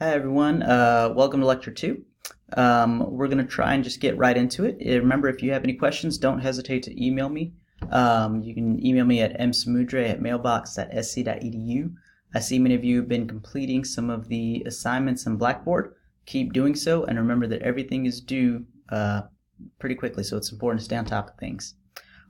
Hi everyone, welcome to Lecture 2. We're going to try and just get right into it. Remember, if you have any questions, don't hesitate to email me. You can email me at msamudre@mailbox.sc.edu. I see many of you have been completing some of the assignments in Blackboard. Keep doing so, and remember that everything is due pretty quickly, so it's important to stay on top of things.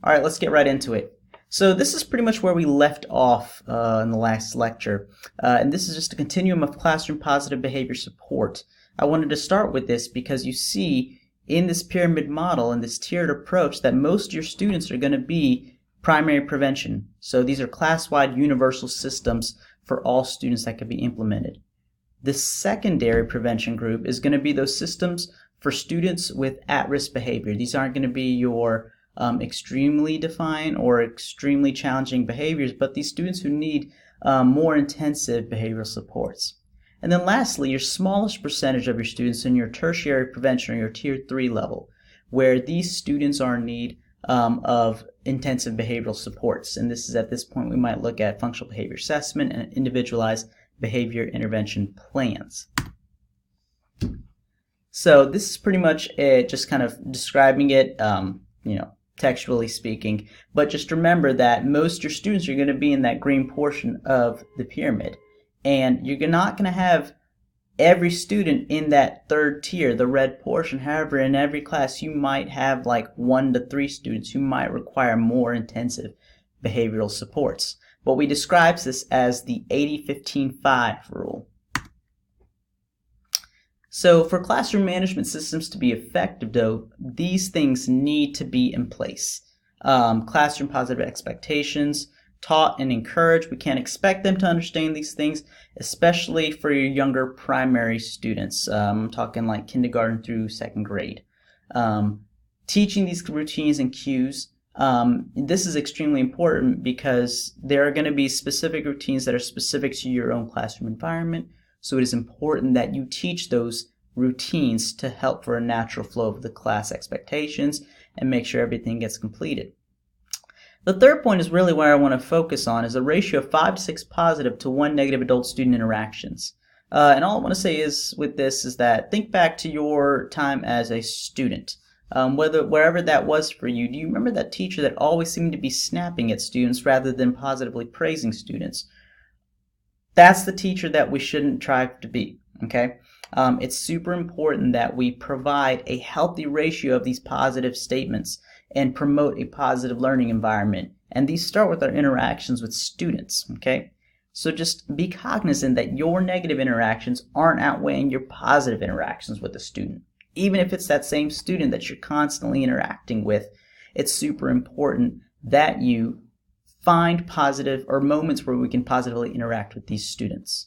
All right, let's get right into it. So this is pretty much where we left off in the last lecture, and this is just a continuum of classroom positive behavior support. I wanted to start with this because you see in this pyramid model and this tiered approach that most of your students are going to be primary prevention. So these are class-wide universal systems for all students that can be implemented. The secondary prevention group is going to be those systems for students with at-risk behavior. These aren't going to be your extremely defined or extremely challenging behaviors, but these students who need more intensive behavioral supports. And then lastly, your smallest percentage of your students in your tertiary prevention or your tier 3 level, where these students are in need of intensive behavioral supports. And this is at this point we might look at functional behavior assessment and individualized behavior intervention plans. So this is pretty much it, just kind of describing it, textually speaking, but just remember that most of your students are going to be in that green portion of the pyramid, and you're not going to have every student in that third tier, the red portion. However, in every class you might have like 1 to 3 students who might require more intensive behavioral supports. What we describe this as the 80-15-5 rule. So for classroom management systems to be effective, though, these things need to be in place. Classroom positive expectations, taught and encouraged. We can't expect them to understand these things, especially for your younger primary students. I'm talking like kindergarten through 2nd grade. Teaching these routines and cues. This is extremely important because there are going to be specific routines that are specific to your own classroom environment. So it is important that you teach those routines to help for a natural flow of the class expectations and make sure everything gets completed. The third point is really where I want to focus on is a ratio of 5 to 6 positive to 1 negative adult-student interactions. And all I want to say is with this is that think back to your time as a student. Wherever that was for you, do you remember that teacher that always seemed to be snapping at students rather than positively praising students? That's the teacher that we shouldn't try to be, okay? It's super important that we provide a healthy ratio of these positive statements and promote a positive learning environment. And these start with our interactions with students, okay? So just be cognizant that your negative interactions aren't outweighing your positive interactions with the student. Even if it's that same student that you're constantly interacting with, it's super important that you find positive or moments where we can positively interact with these students.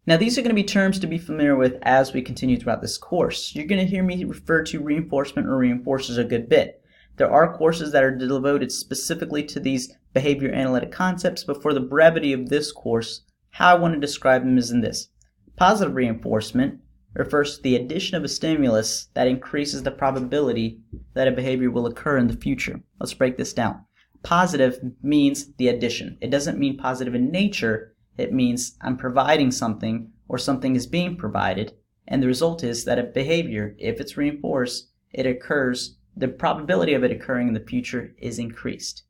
Now these are going to be terms to be familiar with as we continue throughout this course. You're going to hear me refer to reinforcement or reinforcers a good bit. There are courses that are devoted specifically to these behavior analytic concepts, but for the brevity of this course, how I want to describe them is in this. Positive reinforcement refers to the addition of a stimulus that increases the probability that a behavior will occur in the future. Let's break this down. Positive means the addition. It doesn't mean positive in nature. It means I'm providing something or something is being provided, and the result is that a behavior, if it's reinforced, it occurs, the probability of it occurring in the future is increased.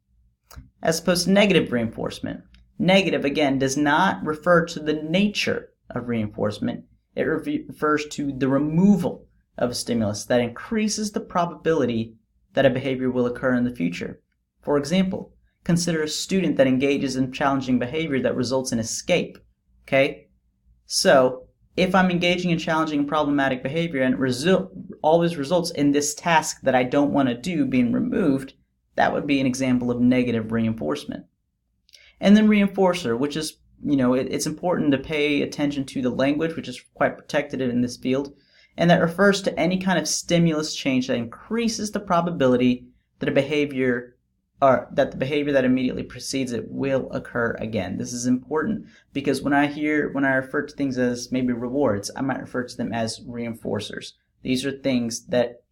As opposed to negative reinforcement. Negative, again, does not refer to the nature of reinforcement. It refers to the removal of a stimulus that increases the probability that a behavior will occur in the future. For example, consider a student that engages in challenging behavior that results in escape. Okay? So, if I'm engaging in challenging and problematic behavior and it always results in this task that I don't want to do being removed, that would be an example of negative reinforcement. And then reinforcer, which is it's important to pay attention to the language, which is quite protected in this field, and that refers to any kind of stimulus change that increases the probability that the behavior that immediately precedes it will occur again. This is important because when I refer to things as maybe rewards, I might refer to them as reinforcers. These are things that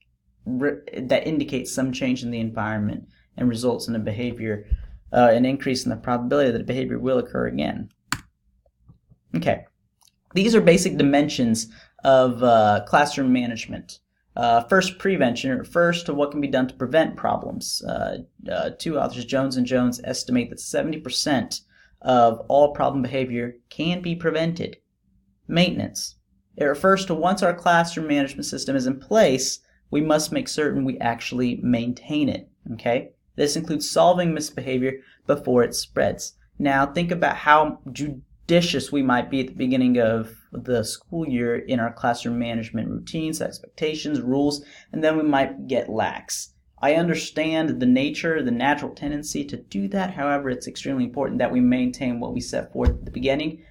indicate some change in the environment and results in a behavior, an increase in the probability that a behavior will occur again. Okay, these are basic dimensions of classroom management. First, prevention refers to what can be done to prevent problems. Two authors, Jones and Jones, estimate that 70% of all problem behavior can be prevented. Maintenance. It refers to once our classroom management system is in place, we must make certain we actually maintain it. Okay? This includes solving misbehavior before it spreads. Now, think about how judicious we might be at the beginning of the school year in our classroom management routines, expectations, rules, and then we might get lax. I understand the natural tendency to do that. However, it's extremely important that we maintain what we set forth at the beginning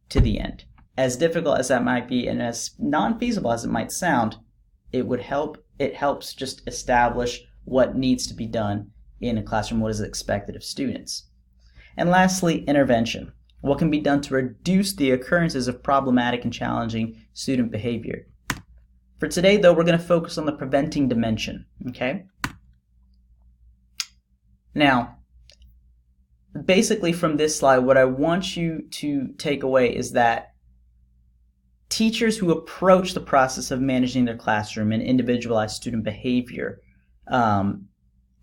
to the end. As difficult as that might be and as non-feasible as it might sound, it helps just establish what needs to be done in a classroom, what is expected of students. And lastly, intervention. What can be done to reduce the occurrences of problematic and challenging student behavior? For today, though, we're going to focus on the preventing dimension, okay? Now, basically from this slide, what I want you to take away is that teachers who approach the process of managing their classroom and individualized student behavior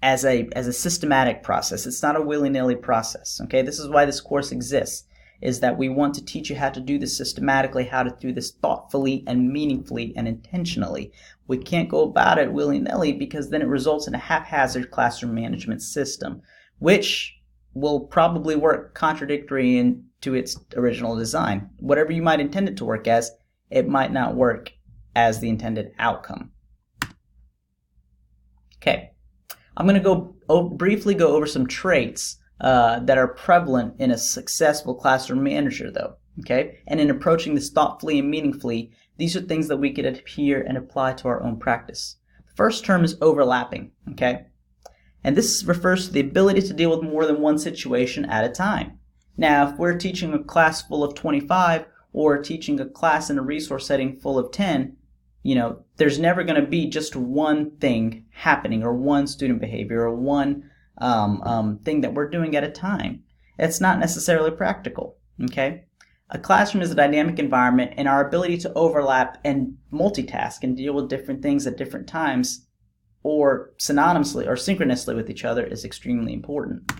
as a systematic process. It's not a willy-nilly process, okay? This is why this course exists, is that we want to teach you how to do this systematically, how to do this thoughtfully and meaningfully and intentionally. We can't go about it willy-nilly because then it results in a haphazard classroom management system, which will probably work contradictory to its original design. Whatever you might intend it to work as, it might not work as the intended outcome. Okay. I'm going to briefly go over some traits that are prevalent in a successful classroom manager, though. Okay, and in approaching this thoughtfully and meaningfully, these are things that we could adhere and apply to our own practice. The first term is overlapping. Okay, and this refers to the ability to deal with more than one situation at a time. Now, if we're teaching a class full of 25 or teaching a class in a resource setting full of 10, there's never going to be just one thing happening or one student behavior or one thing that we're doing at a time. It's not necessarily practical, okay? A classroom is a dynamic environment, and our ability to overlap and multitask and deal with different things at different times or synonymously or synchronously with each other is extremely important.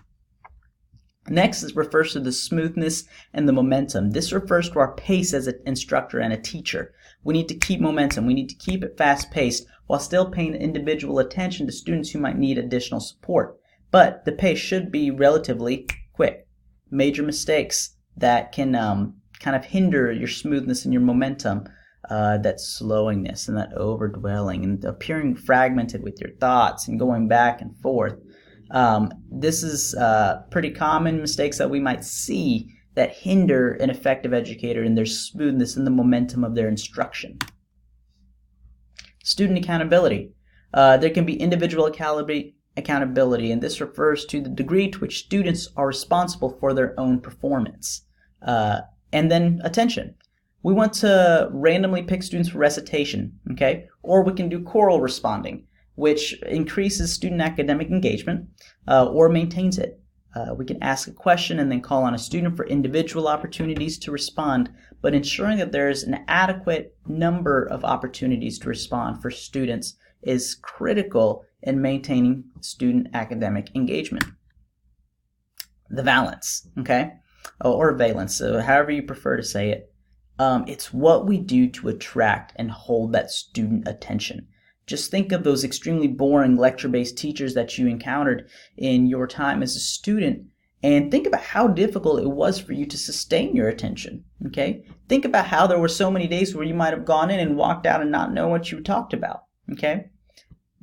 Next, it refers to the smoothness and the momentum. This refers to our pace as an instructor and a teacher. We need to keep momentum. We need to keep it fast-paced while still paying individual attention to students who might need additional support. But the pace should be relatively quick. Major mistakes that can kind of hinder your smoothness and your momentum, that slowingness and that overdwelling and appearing fragmented with your thoughts and going back and forth. This is pretty common mistakes that we might see that hinder an effective educator in their smoothness and the momentum of their instruction. Student accountability. There can be individual accountability, and this refers to the degree to which students are responsible for their own performance. And then attention. We want to randomly pick students for recitation, okay? Or we can do choral responding, which increases student academic engagement or maintains it. We can ask a question and then call on a student for individual opportunities to respond, but ensuring that there is an adequate number of opportunities to respond for students is critical in maintaining student academic engagement. The valence, okay? Or valence, so however you prefer to say it. It's what we do to attract and hold that student attention. Just think of those extremely boring lecture-based teachers that you encountered in your time as a student, and think about how difficult it was for you to sustain your attention, okay? Think about how there were so many days where you might have gone in and walked out and not know what you talked about, okay?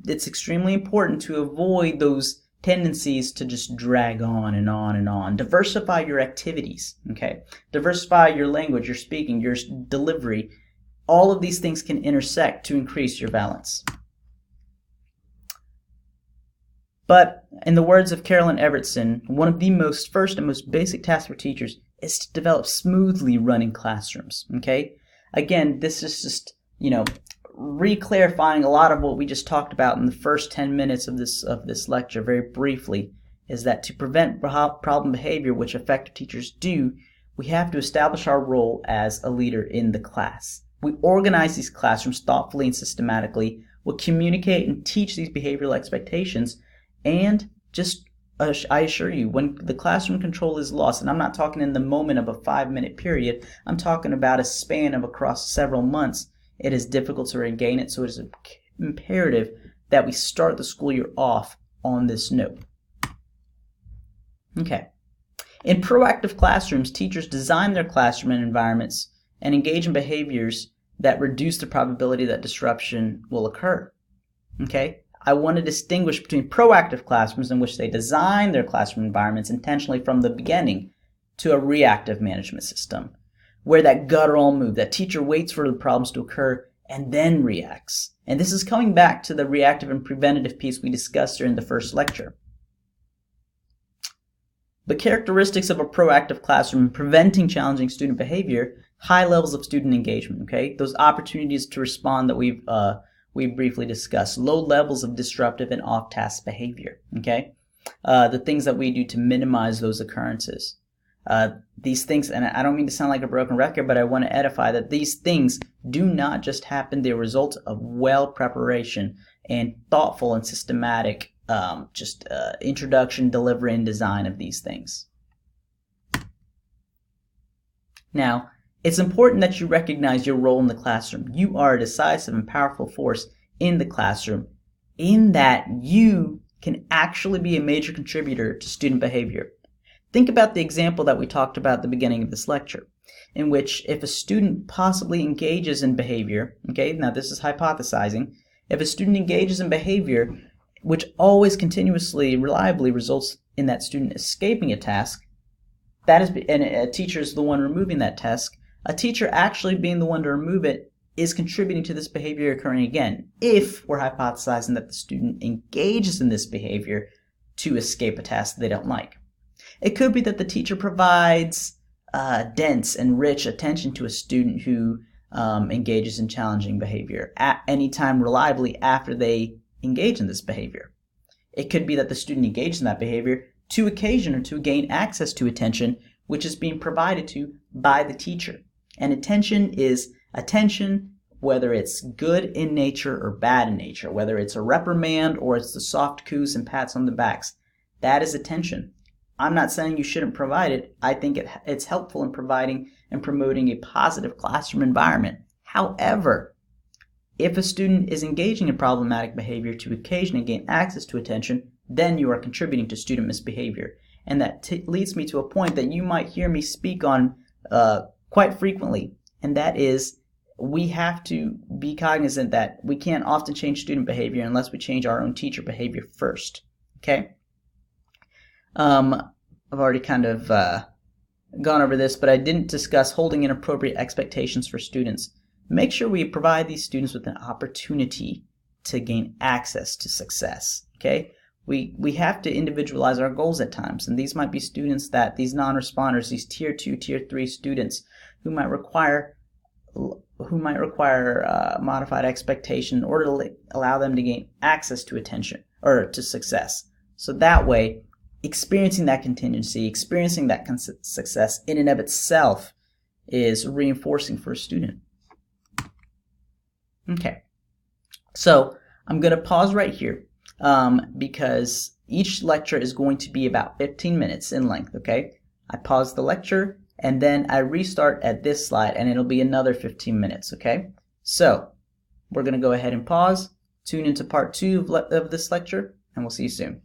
It's extremely important to avoid those tendencies to just drag on and on and on. Diversify your activities, okay? Diversify your language, your speaking, your delivery. All of these things can intersect to increase your valence. But in the words of Carolyn Evertson, one of the first and most basic tasks for teachers is to develop smoothly running classrooms, okay? Again, this is just, re-clarifying a lot of what we just talked about in the first 10 minutes of this lecture very briefly, is that to prevent problem behavior, which effective teachers do, we have to establish our role as a leader in the class. We organize these classrooms thoughtfully and systematically. We'll communicate and teach these behavioral expectations, and I assure you, when the classroom control is lost, and I'm not talking in the moment of a 5-minute period, I'm talking about a span of across several months, it is difficult to regain it. So it is imperative that we start the school year off on this note. Okay. In proactive classrooms, teachers design their classroom environments and engage in behaviors that reduce the probability that disruption will occur. Okay? I want to distinguish between proactive classrooms in which they design their classroom environments intentionally from the beginning to a reactive management system, where that guttural move, that teacher waits for the problems to occur and then reacts. And this is coming back to the reactive and preventative piece we discussed during the first lecture. The characteristics of a proactive classroom in preventing challenging student behavior: high levels of student engagement, okay? Those opportunities to respond that we briefly discussed. Low levels of disruptive and off-task behavior, okay? The things that we do to minimize those occurrences. These things, and I don't mean to sound like a broken record, but I want to edify that these things do not just happen. They're a result of well preparation and thoughtful and systematic introduction, delivery, and design of these things. Now, it's important that you recognize your role in the classroom. You are a decisive and powerful force in the classroom, in that you can actually be a major contributor to student behavior. Think about the example that we talked about at the beginning of this lecture, in which if a student possibly engages in behavior, okay, now this is hypothesizing, if a student engages in behavior which always continuously, reliably results in that student escaping a task, and a teacher is the one removing that task, a teacher actually being the one to remove it is contributing to this behavior occurring again, if we're hypothesizing that the student engages in this behavior to escape a task they don't like. It could be that the teacher provides dense and rich attention to a student who engages in challenging behavior at any time reliably after they engage in this behavior. It could be that the student engaged in that behavior to occasion or to gain access to attention which is being provided to by the teacher. And attention is attention, whether it's good in nature or bad in nature, whether it's a reprimand or it's the soft coos and pats on the backs. That is attention. I'm not saying you shouldn't provide it. I think it's helpful in providing and promoting a positive classroom environment. However, if a student is engaging in problematic behavior to occasionally gain access to attention, then you are contributing to student misbehavior. And that leads me to a point that you might hear me speak on quite frequently, and that is we have to be cognizant that we can't often change student behavior unless we change our own teacher behavior first. Okay? I've already kind of gone over this, but I didn't discuss holding inappropriate expectations for students. Make sure we provide these students with an opportunity to gain access to success. Okay? We have to individualize our goals at times, and these might be students that these non-responders, these tier 2, tier 3 students who might require modified expectation in order to allow them to gain access to attention or to success. So that way, experiencing that contingency, experiencing that success in and of itself is reinforcing for a student. Okay, so I'm going to pause right here because each lecture is going to be about 15 minutes in length, okay? I pause the lecture and then I restart at this slide and it'll be another 15 minutes, okay? So we're going to go ahead and pause, tune into part 2 of this lecture, and we'll see you soon.